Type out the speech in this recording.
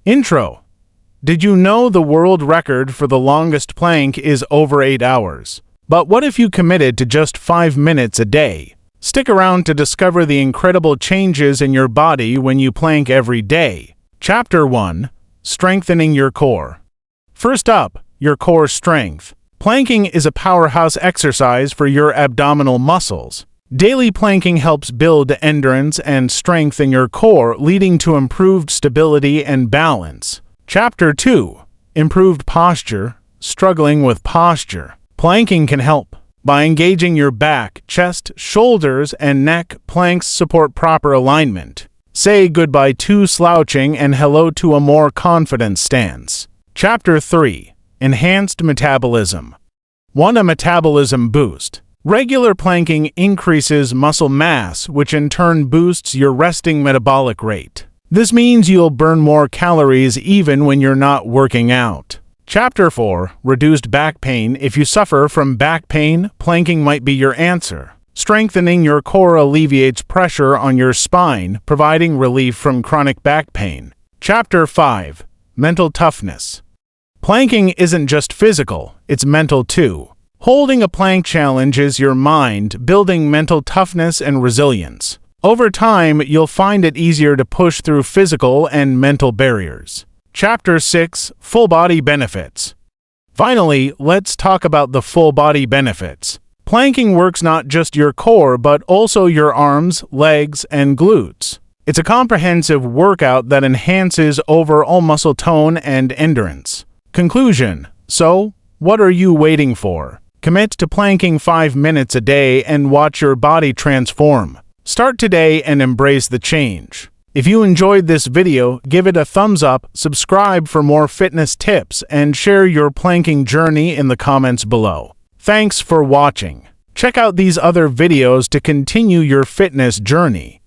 Intro. Did you know the world record for the longest plank is over 8 hours? But what if you committed to just 5 minutes a day? Stick around to discover the incredible changes in your body when you plank every day. Chapter 1. Strengthening your core. First up, your core strength. Planking is a powerhouse exercise for your abdominal muscles. Daily planking helps build endurance and strength in your core, leading to improved stability and balance. Chapter 2. Improved posture. Struggling with posture. Planking can help. By engaging your back, chest, shoulders, and neck, planks support proper alignment. Say goodbye to slouching and hello to a more confident stance. Chapter 3. Enhanced metabolism. Want a metabolism boost? Regular planking increases muscle mass, which in turn boosts your resting metabolic rate. This means you'll burn more calories even when you're not working out. Chapter 4. Reduced back pain. If you suffer from back pain, planking might be your answer. Strengthening your core alleviates pressure on your spine, providing relief from chronic back pain. Chapter 5. Mental toughness. Planking isn't just physical, it's mental too. Holding a plank challenges your mind, building mental toughness and resilience. Over time, you'll find it easier to push through physical and mental barriers. Chapter 6. Full body benefits. Finally, let's talk about the full body benefits. Planking works not just your core, but also your arms, legs, and glutes. It's a comprehensive workout that enhances overall muscle tone and endurance. Conclusion. So, what are you waiting for? Commit to planking 5 minutes a day and watch your body transform. Start today and embrace the change. If you enjoyed this video, give it a thumbs up, subscribe for more fitness tips, and share your planking journey in the comments below. Thanks for watching. Check out these other videos to continue your fitness journey.